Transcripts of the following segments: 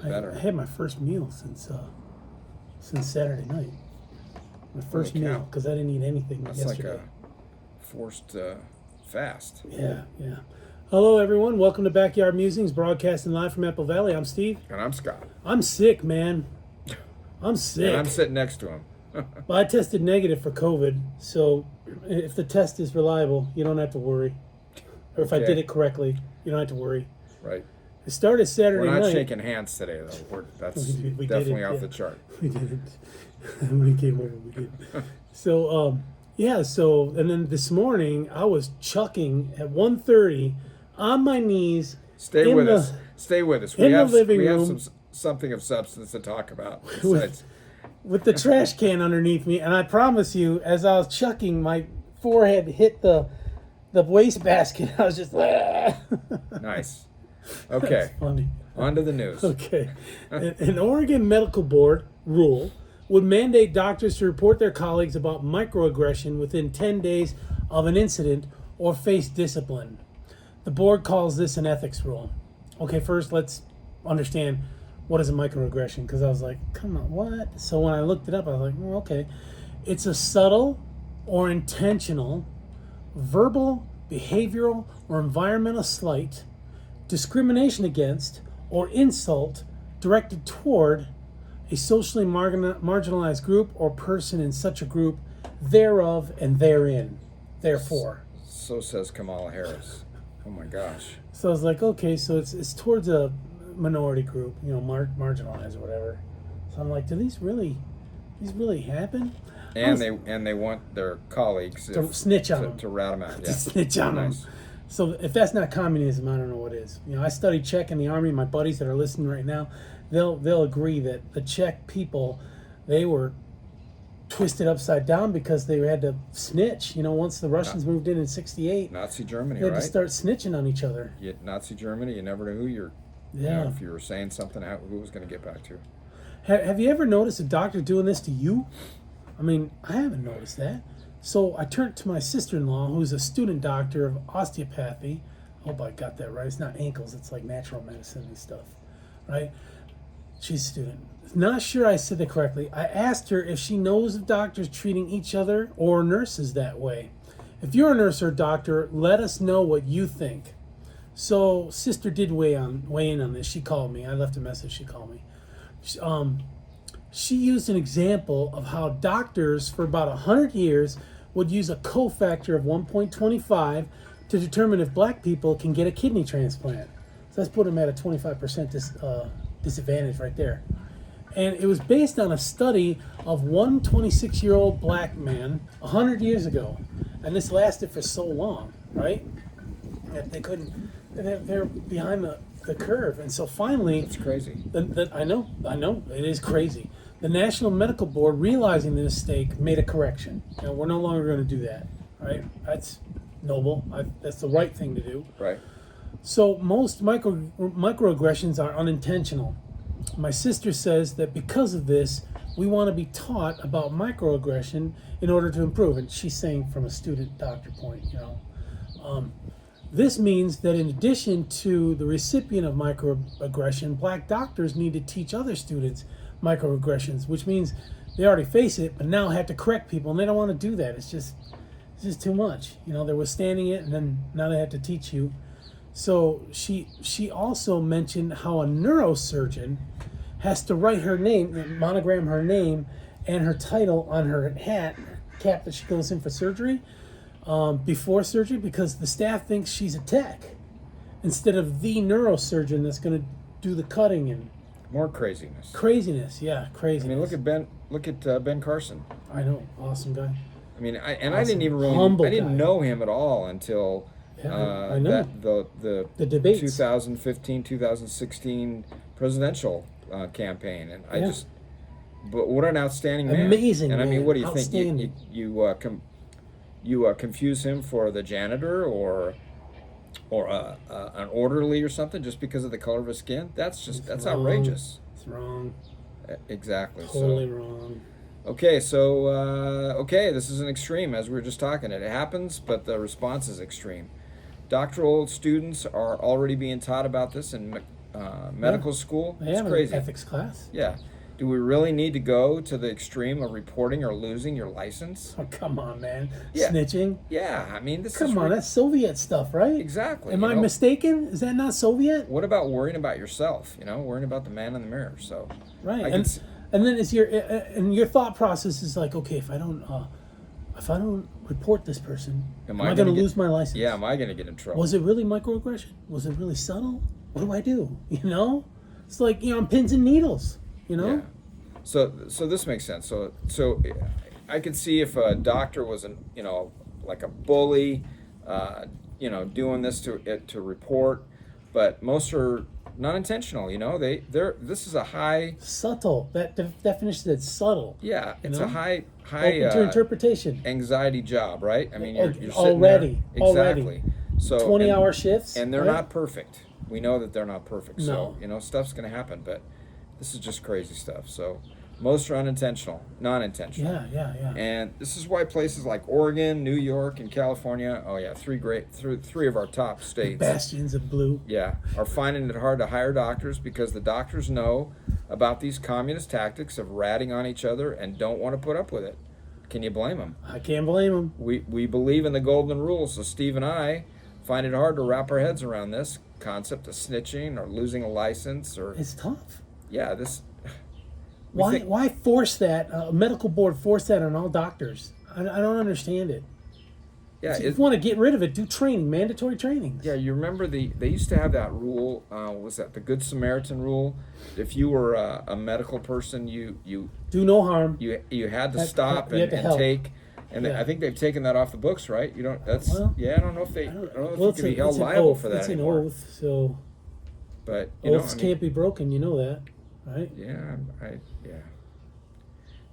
I had my first meal since Saturday night. My first meal because I didn't eat anything yesterday. Like a forced fast. Yeah. Hello, everyone. Welcome to Backyard Musings, broadcasting live from Apple Valley. I'm Steve. And I'm Scott. I'm sick, man. I'm sick. And I'm sitting next to him. Well, I tested negative for COVID, so if the test is reliable, you don't have to worry. Or if I did it correctly, you don't have to worry. Right. It started Saturday night. We're not shaking hands today, though. That's we definitely off the chart. We didn't. When he came over, we did. So, and then this morning, I was chucking at 1:30 on my knees. Stay with us. We have something of substance to talk about. With the trash can underneath me, and I promise you, as I was chucking, my forehead hit the wastebasket. I was just Nice. Okay. That's funny. On to the news. Okay. An Oregon medical board rule would mandate doctors to report their colleagues about microaggression within 10 days of an incident or face discipline. The board calls this an ethics rule. Okay, first let's understand what is a microaggression, because I was like, come on, what? So when I looked it up, I was like, well, okay. It's a subtle or intentional verbal, behavioral, or environmental slight, discrimination against, or insult directed toward a socially marginalized group or person in such a group, thereof and therein, therefore. So says Kamala Harris. Oh my gosh. So I was like, okay, so it's towards a minority group, marginalized or whatever. So I'm like, do these really happen? And they want their colleagues to snitch on them, to rat them out. To snitch on them. So if that's not communism, I don't know what is. I studied Czech in the army. My buddies that are listening right now, they'll agree that the Czech people, they were twisted upside down because they had to snitch. Once the Russians moved in '68, Nazi Germany, they had right? to start snitching on each other. Nazi Germany, you never knew who you're. Yeah. If you were saying something, who was going to get back to you? Have you ever noticed a doctor doing this to you? I mean, I haven't noticed that. So I turned to my sister-in-law, who's a student doctor of osteopathy. I hope I got that right. It's not ankles. It's like natural medicine and stuff, right? She's a student. Not sure I said that correctly. I asked her if she knows of doctors treating each other or nurses that way. If you're a nurse or doctor, let us know what you think. So sister did weigh in on this. She called me. I left a message. She called me. She used an example of how doctors for about 100 years would use a cofactor of 1.25 to determine if black people can get a kidney transplant. So let's put them at a 25% disadvantage right there. And it was based on a study of one 26-year-old black man 100 years ago. And this lasted for so long, right? That they couldn't, they're behind the curve. And so finally... It's crazy. I know, it is crazy. The National Medical Board, realizing the mistake, made a correction. We're no longer going to do that, right? That's noble. That's the right thing to do. Right. So most microaggressions are unintentional. My sister says that because of this, we want to be taught about microaggression in order to improve. And she's saying from a student doctor point, This means that in addition to the recipient of microaggression, black doctors need to teach other students microaggressions, which means they already face it, but now have to correct people, and they don't want to do that. It's just too much. They're withstanding it, and then now they have to teach you. So she also mentioned how a neurosurgeon has to write her name, monogram her name, and her title on her cap that she goes in for surgery. Before surgery, because the staff thinks she's a tech instead of the neurosurgeon that's going to do the cutting and more craziness. Craziness. I mean, look at Ben Carson. I know, awesome guy. I mean, I didn't even really, I didn't know him at all until I know. the debates, 2015, 2016 presidential campaign, and but what an outstanding man! Amazing, and I mean, what do you think? You confuse him for the janitor or an orderly or something just because of the color of his skin? That's wrong. Outrageous. It's wrong. Exactly. Totally wrong. Okay, so this is an extreme, as we were just talking. It happens, but the response is extreme. Doctoral students are already being taught about this in medical school. They It's have crazy. an ethics class. Yeah. Do we really need to go to the extreme of reporting or losing your license? Oh, come on, man. Yeah. Snitching. Yeah, I mean, this is Come on, that's Soviet stuff, right? exactly. Am you I know, mistaken? Is that not Soviet? What about worrying about yourself? Worrying about the man in the mirror. So, Right. I can s- And then and your thought process is like, okay, if I don't report this person, am I going to gonna get- lose my license? yeah, am I going to get in trouble? Was it really microaggression? Was it really subtle? What do I do? It's like on pins and needles. Yeah. So this makes sense. So I could see if a doctor was like a bully, doing this to report, but most are not intentional. This is a high. Subtle. That definition said subtle. Yeah, it's know? a high Open to interpretation. anxiety job, right? I mean, you're sitting Already. there. Exactly. So 20-hour shifts. and they're right? not perfect. We know that they're not perfect. No. So stuff's going to happen, but this is just crazy stuff. So most are non-intentional. Yeah. And this is why places like Oregon, New York, and California, three of our top states, Bastions of blue. yeah, are finding it hard to hire doctors because the doctors know about these communist tactics of ratting on each other and don't want to put up with it. Can you blame them? I can't blame them. We believe in the golden rule, so Steve and I find it hard to wrap our heads around this concept of snitching or losing a license or It's tough. this. Why force that? A medical board force that on all doctors. I don't understand it. Yeah, If you want to get rid of it, do training, mandatory trainings. yeah. You remember they used to have that rule. Was that the Good Samaritan rule? If you were a medical person, you Do no harm. you had to Had- stop you had to and help. take. And Yeah. I think they've taken that off the books, right? You don't. That's Well, I don't know if they. I don't know if you it's can be held it's an liable oath. for that It's anymore. an oath, so But oaths can't be broken. You know that, right? Yeah, yeah.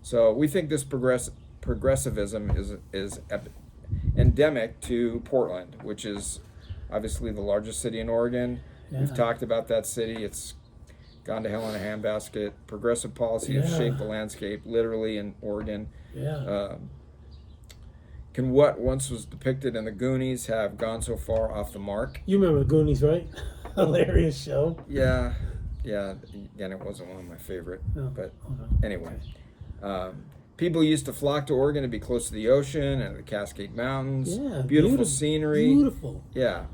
So we think this progressivism is endemic to Portland, which is obviously the largest city in Oregon. We've Yeah. talked about that city. It's gone to hell in a handbasket. Progressive policy has Yeah. shaped the landscape, literally, in Oregon. Yeah. Can what once was depicted in the Goonies have gone so far off the mark? You remember the Goonies, right? Hilarious show. Yeah. Again, it wasn't one of my favorite, No. but Oh, no. anyway. People used to flock to Oregon to be close to the ocean and the Cascade Mountains. Yeah. Beautiful scenery. Beautiful. Yeah.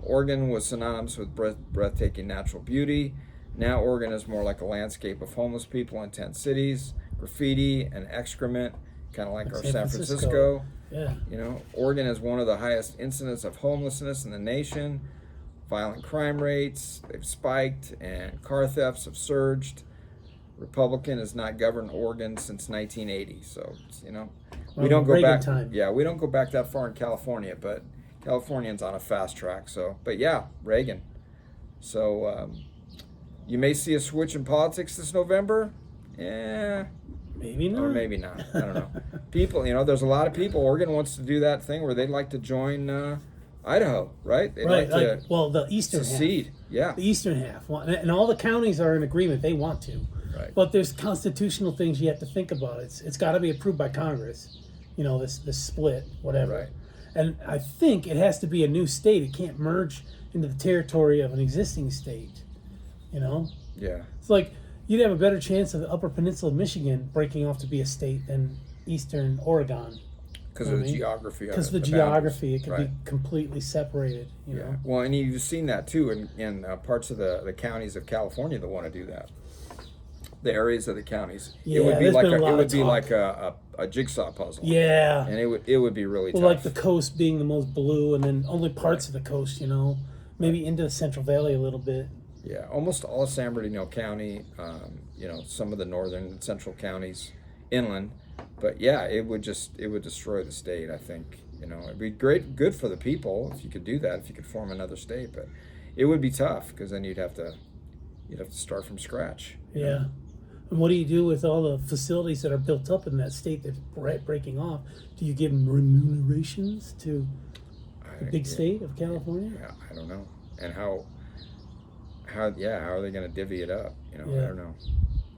Oregon was synonymous with breathtaking natural beauty. Now Oregon is more like a landscape of homeless people in tent cities, graffiti and excrement, kind of like our San Francisco. Yeah. Oregon has one of the highest incidents of homelessness in the nation. Violent crime rates, they've spiked, and car thefts have surged. Republican has not governed Oregon since 1980, so we don't go Reagan back. time. Yeah, we don't go back that far in California, but Californians on a fast track. So, but yeah, Reagan. So you may see a switch in politics this November. Yeah, Maybe not. or maybe not. I don't know. People, there's a lot of people. Oregon wants to do that thing where they'd like to join Idaho, right? They'd Right. like to Well, the eastern secede. half. Yeah. The eastern half, and all the counties are in agreement. They want to. Right. But there's constitutional things you have to think about. It's got to be approved by Congress. This split, whatever. Right. And I think it has to be a new state. It can't merge into the territory of an existing state. Yeah. It's like you'd have a better chance of the Upper Peninsula of Michigan breaking off to be a state than Eastern Oregon. Because of the geography. Because of the boundaries. geography, it could Right. be completely separated. You Yeah. know. Well, and you've seen that too in parts of the counties of California that want to do that. The areas of the counties. Yeah, it would be there's like been a lot it of would be talk. like a jigsaw puzzle. Yeah. And it would be really Well, tough. like the coast being the most blue, and then only parts of the coast. Maybe into the Central Valley a little bit. Yeah, almost all of San Bernardino County, some of the northern and central counties inland. But yeah, it would destroy the state, I think. It'd be good for the people if you could do that, if you could form another state, but it would be tough because then you'd have to start from scratch. Yeah. And what do you do with all the facilities that are built up in that state that's breaking off? Do you give them remunerations to the big state of California? Yeah, I don't know. And how are they going to divvy it up? I don't know.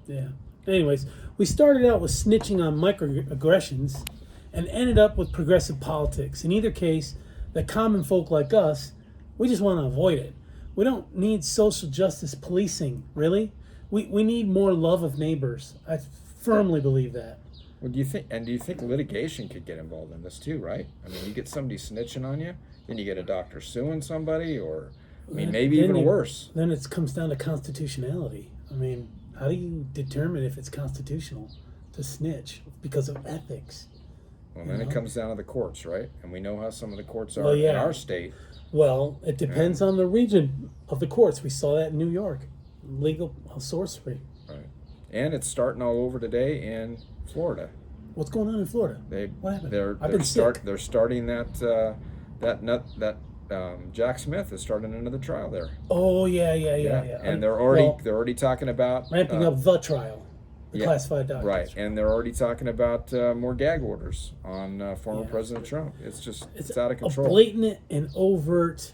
Yeah. Anyways, we started out with snitching on microaggressions and ended up with progressive politics. In either case, the common folk like us, we just want to avoid it. We don't need social justice policing, really. We need more love of neighbors. I firmly believe that. Well, do you think litigation could get involved in this too, right? I mean, you get somebody snitching on you, then you get a doctor suing somebody, or I mean, maybe even worse. Then it comes down to constitutionality. I mean, how do you determine if it's constitutional to snitch because of ethics? Well, then it comes down to the courts, right? And we know how some of the courts are Well, yeah. in our state. Well, it depends on the region of the courts. We saw that in New York, legal sorcery. Right. And it's starting all over today in Florida. What's going on in Florida? What happened? I've been sick. They're starting that Jack Smith is starting another trial there. Oh yeah. And they're already talking about ramping up the trial, the classified documents. Right, and they're already talking about more gag orders on former President Trump. It's out of control. A blatant and overt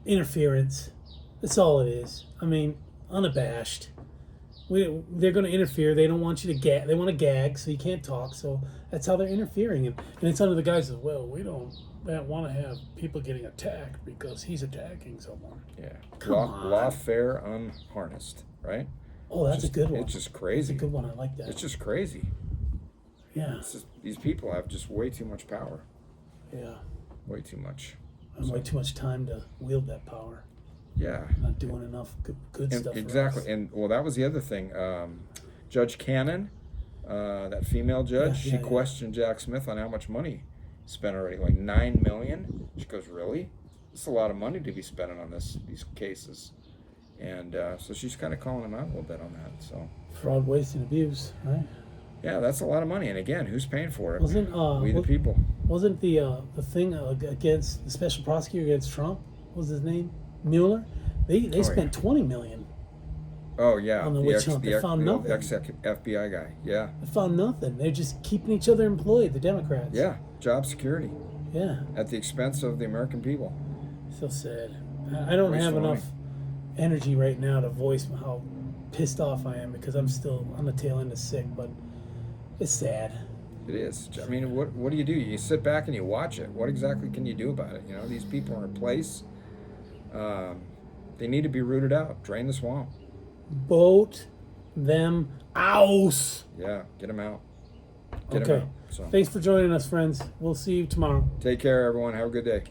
interference. That's all it is. I mean, unabashed. They're going to interfere. They don't want you to gag. They want to gag, so you can't talk. So that's how they're interfering. And it's under the guise of, well, we don't want to have people getting attacked because he's attacking someone. Yeah. Come on. Lawfare unharnessed, right? Oh, that's a good one. It's just crazy. That's a good one. I like that. It's just crazy. Yeah. These people have just way too much power. Yeah. Way too much. And way too much time to wield that power. Yeah. Not doing enough good stuff. Exactly. And well, that was the other thing. Judge Cannon, that female judge, she questioned Jack Smith on how much money he spent already, like $9 million. She goes, "Really? It's a lot of money to be spending on these cases." And so she's kind of calling him out a little bit on that. So fraud, waste, and abuse, right? Yeah, that's a lot of money. And again, who's paying for it? Wasn't we the people? Wasn't the thing against the special prosecutor against Trump? What was his name? Mueller. They spent $20 million. Oh yeah, on the witch hunt. They found nothing. The ex-FBI guy. Yeah. They found nothing. They're just keeping each other employed. The Democrats. Yeah, job security. Yeah. At the expense of the American people. So sad. I don't have enough energy right now to voice how pissed off I am because I'm still on the tail end of sick, but it's sad. It is. I mean, what do? You sit back and you watch it. What exactly can you do about it? You know, these people are in place. They need to be rooted out. Drain the swamp. Vote them out. Yeah, get them out. Okay. Thanks for joining us, friends. We'll see you tomorrow. Take care, everyone. Have a good day.